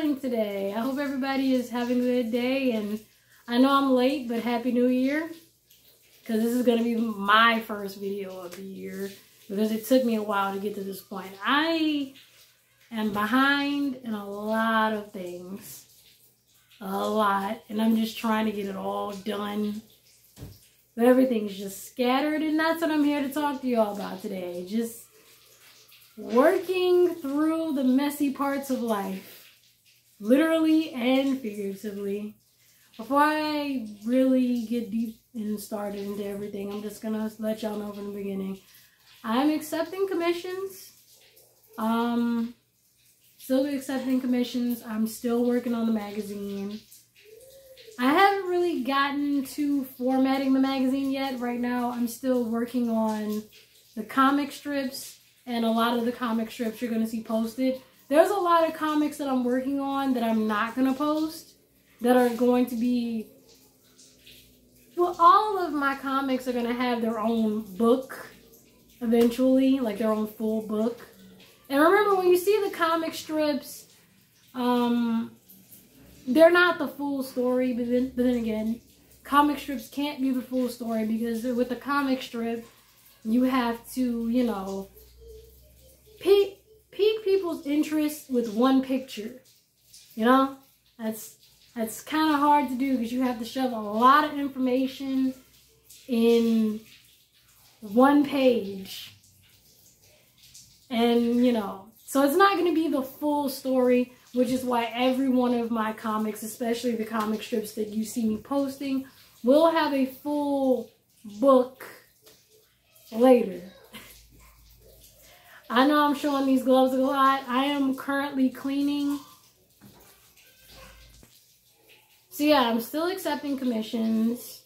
doing today? I hope everybody is having a good day, and I know I'm late, but Happy New Year, because this is going to be my first video of the year, because it took me a while to get to this point. I am behind in a lot of things, and I'm just trying to get it all done. But everything's just scattered, and that's what I'm here to talk to you all about today. Just working through the messy parts of life, literally and figuratively. Before I really get deep and started into everything, I'm just gonna let y'all know from the beginning. I'm accepting commissions. Still accepting commissions. I'm still working on the magazine. I haven't really gotten to formatting the magazine yet. Right now, I'm still working on the comic strips. And a lot of the comic strips you're going to see posted. There's a lot of comics that I'm working on that I'm not going to post. That are going to be... Well, all of my comics are going to have their own book eventually. Like their own full book. And remember, when you see the comic strips, they're not the full story. But then again, comic strips can't be the full story. Because with the comic strip, you have to, you know... pique people's interest with one picture. You know, that's kind of hard to do because you have to shove a lot of information in one page. And, you know, so it's not going to be the full story, which is why every one of my comics, especially the comic strips that you see me posting, will have a full book later. I know I'm showing these gloves a lot. I am currently cleaning. So yeah, I'm still accepting commissions.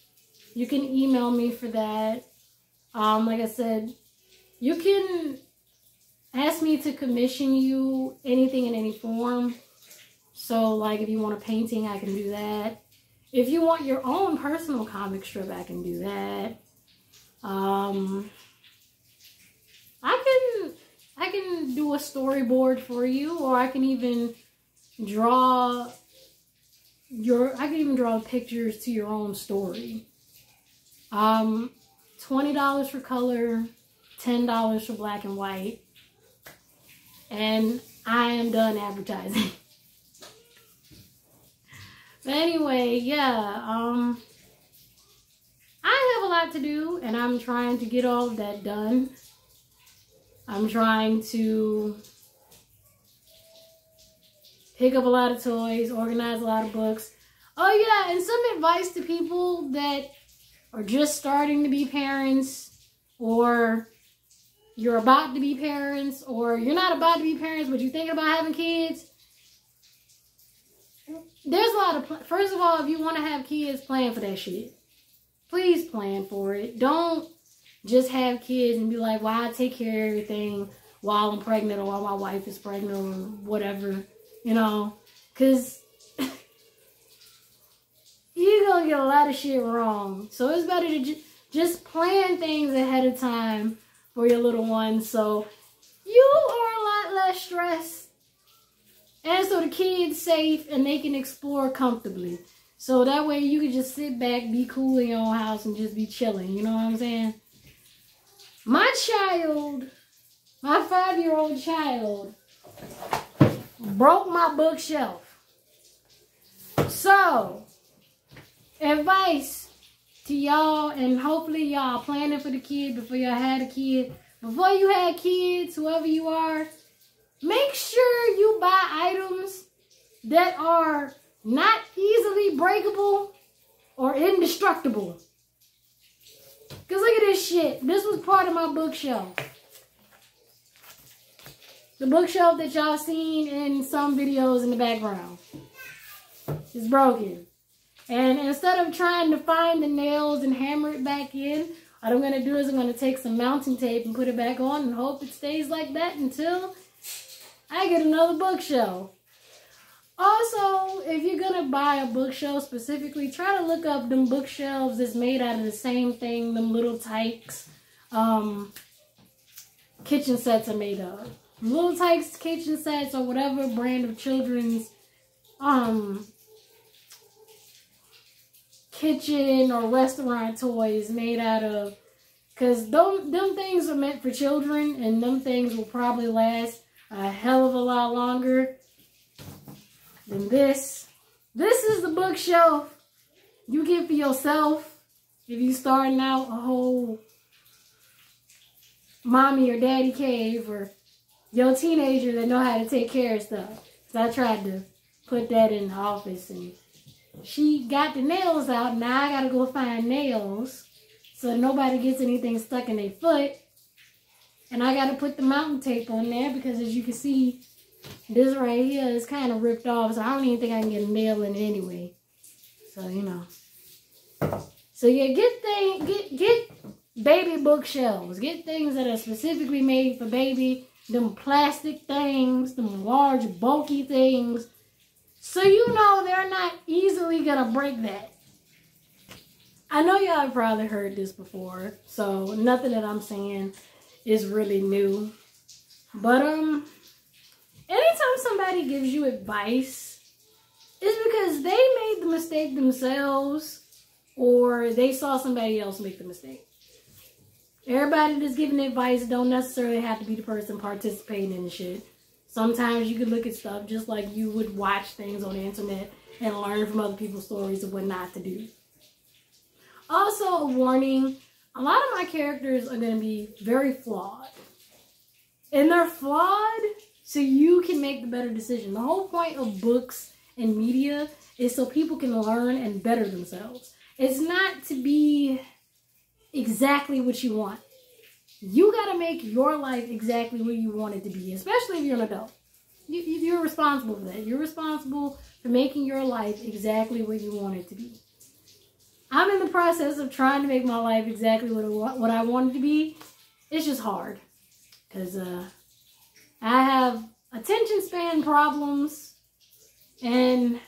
You can email me for that. Like I said, you can ask me to commission you anything in any form. So like if you want a painting, I can do that. If you want your own personal comic strip, I can do that. I can do a storyboard for you, or I can even draw pictures to your own story. $20 for color, $10 for black and white. And I am done advertising. But anyway, yeah, I have a lot to do, and I'm trying to get all of that done. I'm trying to pick up a lot of toys, organize a lot of books. Oh yeah, and some advice to people that are just starting to be parents, or you're about to be parents, or you're not about to be parents, but you're thinking about having kids. There's a lot of, first of all, if you want to have kids, plan for that shit. Please plan for it. Don't just have kids and be like, well, I take care of everything while I'm pregnant or while my wife is pregnant or whatever, you know, because you're going to get a lot of shit wrong. So it's better to just plan things ahead of time for your little ones, so you are a lot less stressed, and so the kid's safe and they can explore comfortably. So that way you can just sit back, be cool in your own house and just be chilling, you know what I'm saying? My child, my 5-year-old child, broke my bookshelf. So, advice to y'all, and hopefully y'all planning for the kid before y'all had a kid. Before you had kids, whoever you are, make sure you buy items that are not easily breakable or indestructible. Because look at this shit. This was part of my bookshelf. The bookshelf that y'all seen in some videos in the background. It's broken. And instead of trying to find the nails and hammer it back in, what I'm going to do is I'm going to take some mounting tape and put it back on and hope it stays like that until I get another bookshelf. Also, if you're going to buy a bookshelf specifically, try to look up them bookshelves that's made out of the same thing them Little Tykes kitchen sets are made of. Little Tykes kitchen sets or whatever brand of children's kitchen or restaurant toys made out of, because them things are meant for children, and them things will probably last a hell of a lot longer than this. This is the bookshelf you get for yourself if you starting out a whole mommy or daddy cave, or your teenager that know how to take care of stuff. So I tried to put that in the office, and she got the nails out. Now I gotta go find nails so nobody gets anything stuck in their foot. And I gotta put the mountain tape on there because, as you can see, this right here is kind of ripped off. So I don't even think I can get a nail in it anyway. So, you know. So yeah, get baby bookshelves. Get things that are specifically made for baby. Them plastic things, them large bulky things. So you know they're not easily gonna break that. I know y'all have probably heard this before, so nothing that I'm saying is really new. But anytime somebody gives you advice, it's because they made the mistake themselves, or they saw somebody else make the mistake. Everybody that's giving advice don't necessarily have to be the person participating in the shit. Sometimes you can look at stuff just like you would watch things on the internet and learn from other people's stories of what not to do. Also, a warning, a lot of my characters are going to be very flawed. And they're flawed so you can make the better decision. The whole point of books and media is so people can learn and better themselves. It's not to be exactly what you want. You got to make your life exactly what you want it to be, especially if you're an adult. You're responsible for that. You're responsible for making your life exactly what you want it to be. I'm in the process of trying to make my life exactly what I want it to be. It's just hard because I have attention span problems, and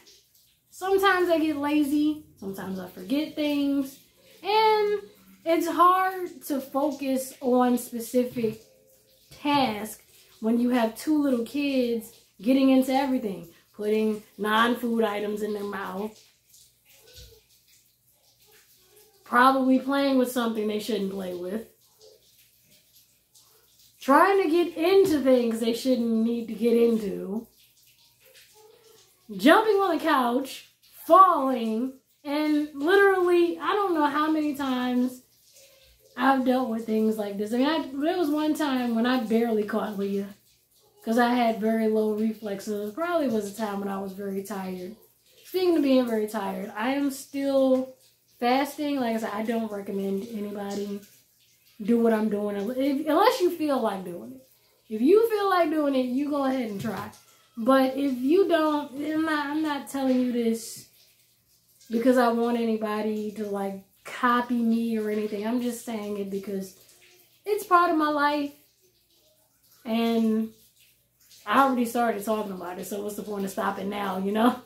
sometimes I get lazy. Sometimes I forget things, and it's hard to focus on specific tasks when you have two little kids getting into everything, putting non-food items in their mouth, probably playing with something they shouldn't play with, trying to get into things they shouldn't need to get into, jumping on the couch, falling, and literally, I don't know how many times I've dealt with things like this. I mean, there was one time when I barely caught Leah because I had very low reflexes. It probably was a time when I was very tired. Speaking of being very tired, I am still fasting. Like I said, I don't recommend anybody do what I'm doing unless you feel like doing it. If you feel like doing it, you go ahead and try. But if you don't, I'm not telling you this because I want anybody to like copy me or anything. I'm just saying it because it's part of my life, and I already started talking about it, so what's the point of stopping now, you know?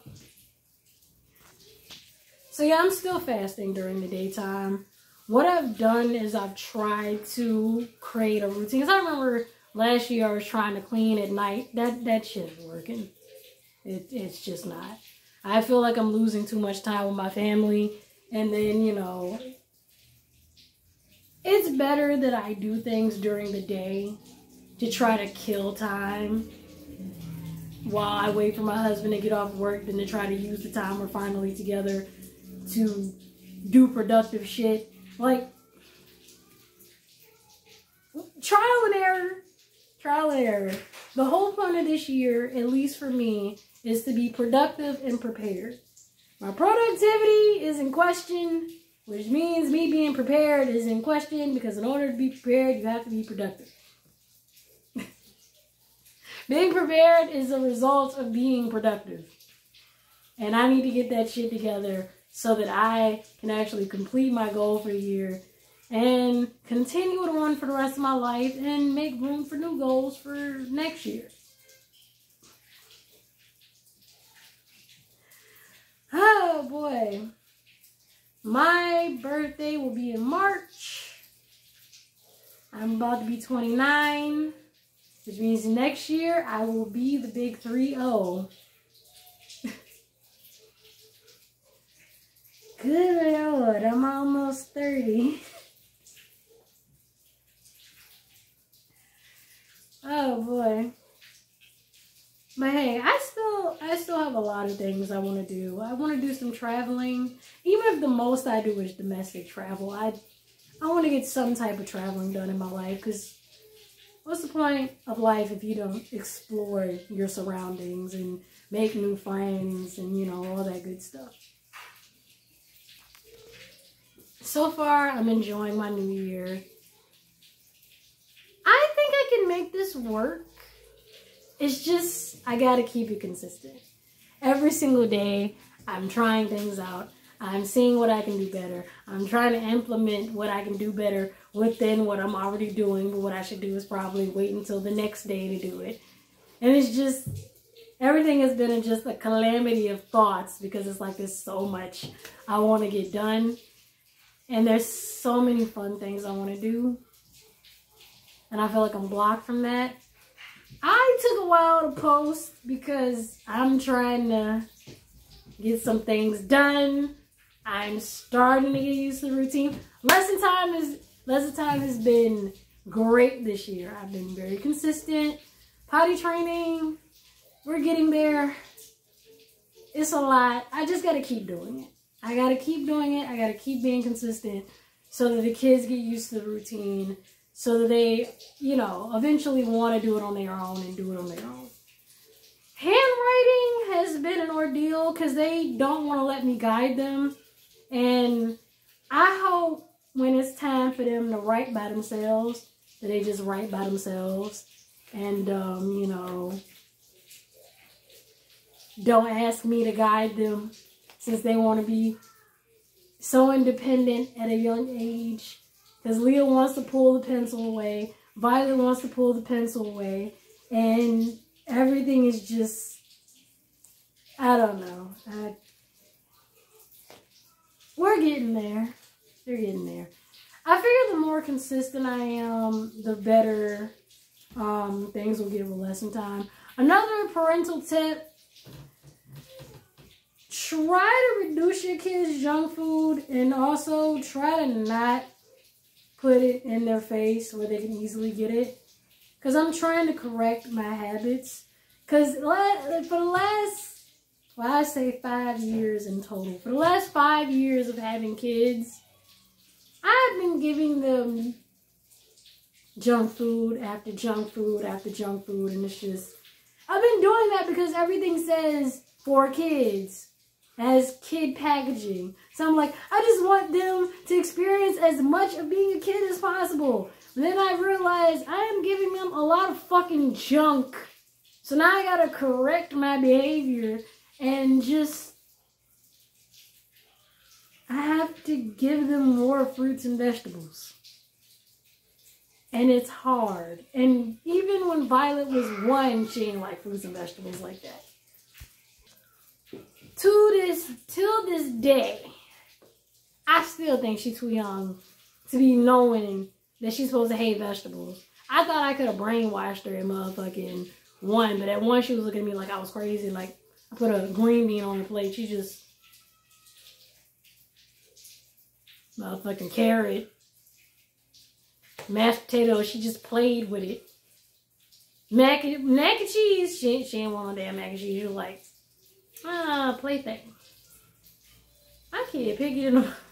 So yeah, I'm still fasting during the daytime. What I've done is I've tried to create a routine. Because I remember last year I was trying to clean at night. That shit is working. It's just not. I feel like I'm losing too much time with my family. And then, you know, it's better that I do things during the day to try to kill time while I wait for my husband to get off work than to try to use the time we're finally together to do productive shit. Like, trial and error. Trial and error. The whole point of this year, at least for me, is to be productive and prepared. My productivity is in question, which means me being prepared is in question, because in order to be prepared, you have to be productive. Being prepared is a result of being productive. And I need to get that shit together so that I can actually complete my goal for the year and continue it on for the rest of my life and make room for new goals for next year. Oh boy. My birthday will be in March. I'm about to be 29, which means next year I will be the big 3-0. Good Lord, I'm almost 30. Oh boy. But hey, I still have a lot of things I want to do. I want to do some traveling. Even if the most I do is domestic travel, I want to get some type of traveling done in my life, because what's the point of life if you don't explore your surroundings and make new friends and, you know, all that good stuff. So far, I'm enjoying my new year. I think I can make this work. It's just, I gotta keep it consistent. Every single day, I'm trying things out. I'm seeing what I can do better. I'm trying to implement what I can do better within what I'm already doing. But what I should do is probably wait until the next day to do it. And it's just, everything has been just a calamity of thoughts, because it's like there's so much I want to get done. And there's so many fun things I want to do. And I feel like I'm blocked from that. I took a while to post because I'm trying to get some things done. I'm starting to get used to the routine. Lesson time has been great this year. I've been very consistent. Potty training, we're getting there. It's a lot. I just got to keep doing it. I got to keep doing it. I got to keep being consistent so that the kids get used to the routine, so that they, you know, eventually want to do it on their own and do it on their own. Handwriting has been an ordeal because they don't want to let me guide them. And I hope when it's time for them to write by themselves, that they just write by themselves. And, you know, don't ask me to guide them, since they want to be so independent at a young age. Because Leah wants to pull the pencil away. Violet wants to pull the pencil away. And everything is just, I don't know. We're getting there. They're getting there. I figure the more consistent I am, the better things will get with lesson time. Another parental tip: try to reduce your kids' junk food, and also try to not put it in their face where they can easily get it. Because I'm trying to correct my habits. Because for the last, well, I say 5 years in total. For the last 5 years of having kids, I've been giving them junk food after junk food after junk food. And it's just, I've been doing that because everything says for kids, as kid packaging. So I'm like, I just want them to experience as much of being a kid as possible. And then I realized I am giving them a lot of fucking junk. So now I gotta correct my behavior and just, I have to give them more fruits and vegetables. And it's hard. And even when Violet was 1, she didn't like fruits and vegetables like that. Till this day, I still think she's too young to be knowing that she's supposed to hate vegetables. I thought I could have brainwashed her at motherfucking 1, but at 1 she was looking at me like I was crazy. Like, I put a green bean on her plate. She just, motherfucking carrot, mashed potatoes, she just played with it. Mac and cheese, she ain't want no damn mac and cheese. She was like, plaything. I can't pick it enough.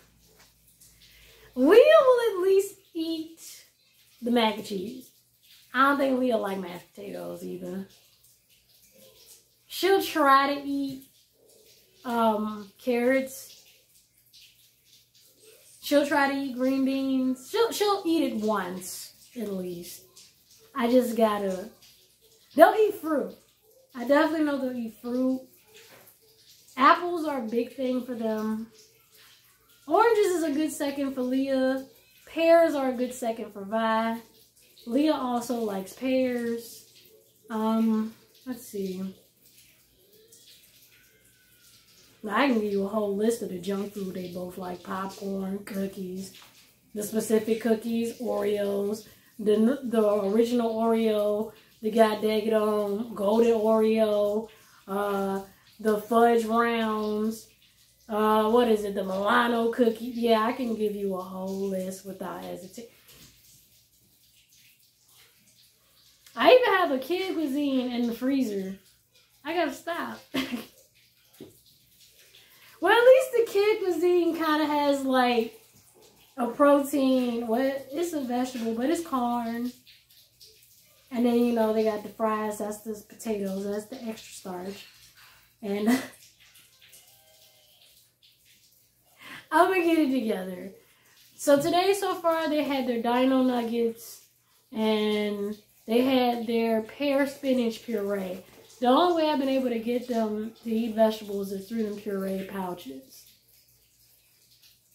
Leah will at least eat the mac and cheese. I don't think Leah like mashed potatoes either. She'll try to eat carrots. She'll try to eat green beans. She'll eat it once at least. I just gotta. They'll eat fruit. I definitely know they'll eat fruit. Apples are a big thing for them. Oranges is a good second for Leah. Pears are a good second for Vi. Leah also likes pears. Let's see. Now, I can give you a whole list of the junk food they both like. Popcorn, cookies, the specific cookies, Oreos, the original Oreo, the goddamn golden Oreo, the fudge rounds, What is it? The Milano cookie. Yeah, I can give you a whole list without hesitation. I even have a kid cuisine in the freezer. I gotta stop. Well, at least the kid cuisine kind of has like a protein. What? It's a vegetable, but it's corn. And then, you know, they got the fries. That's the potatoes. That's the extra starch. And I'm gonna get it together. So today, so far, they had their dino nuggets and they had their pear spinach puree. The only way I've been able to get them to eat vegetables is through them puree pouches.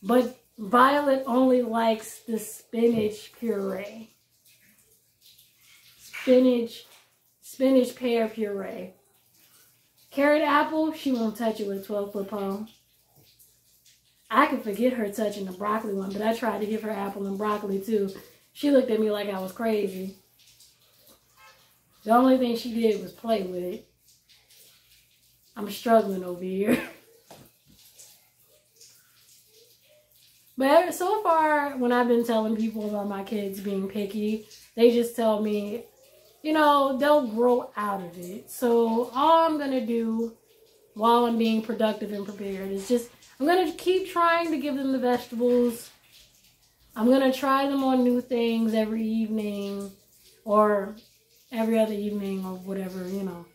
But Violet only likes the spinach puree. Spinach pear puree. Carrot apple, she won't touch it with a 12-foot pole. I can forget her touching the broccoli one, but I tried to give her apple and broccoli too. She looked at me like I was crazy. The only thing she did was play with it. I'm struggling over here. But so far, when I've been telling people about my kids being picky, they just tell me, you know, they'll grow out of it. So all I'm going to do while I'm being productive and prepared is just, I'm going to keep trying to give them the vegetables. I'm going to try them on new things every evening or every other evening or whatever, you know.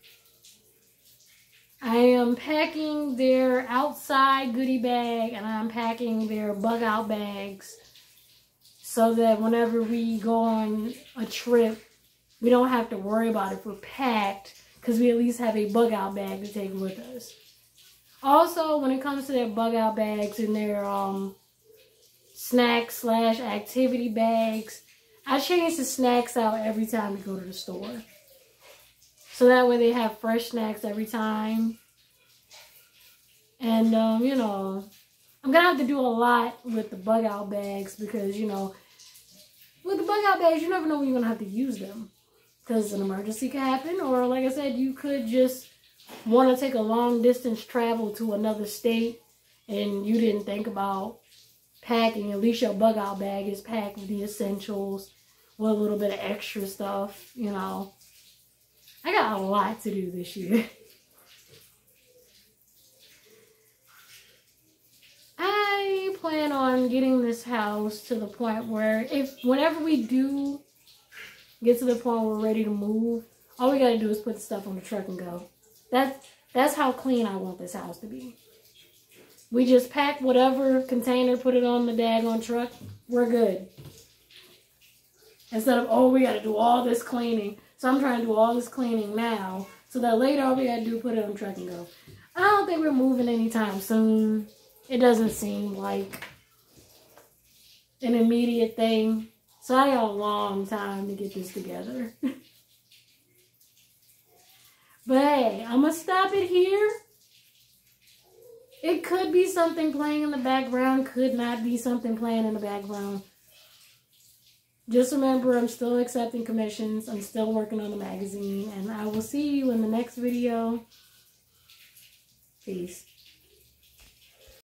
I am packing their outside goodie bag and I'm packing their bug out bags so that whenever we go on a trip, we don't have to worry about if we're packed because we at least have a bug out bag to take with us. Also, when it comes to their bug out bags and their snack/activity bags, I change the snacks out every time we go to the store. So that way they have fresh snacks every time. And, you know, I'm going to have to do a lot with the bug out bags because, you know, with the bug out bags, you never know when you're going to have to use them. Because an emergency could happen. Or, like I said, you could just want to take a long distance travel to another state and you didn't think about packing. At least your bug out bag is packed with the essentials with a little bit of extra stuff, you know. I got a lot to do this year. I plan on getting this house to the point where whenever we do get to the point where we're ready to move, all we gotta do is put the stuff on the truck and go. That's how clean I want this house to be. We just pack whatever container, put it on the daggone truck, we're good. Instead of, oh, we gotta do all this cleaning. So I'm trying to do all this cleaning now so that later all we gotta do is put it on the truck and go. I don't think we're moving anytime soon. It doesn't seem like an immediate thing. So I got a long time to get this together. But hey, I'm going to stop it here. It could be something playing in the background. Could not be something playing in the background. Just remember, I'm still accepting commissions. I'm still working on the magazine. And I will see you in the next video. Peace.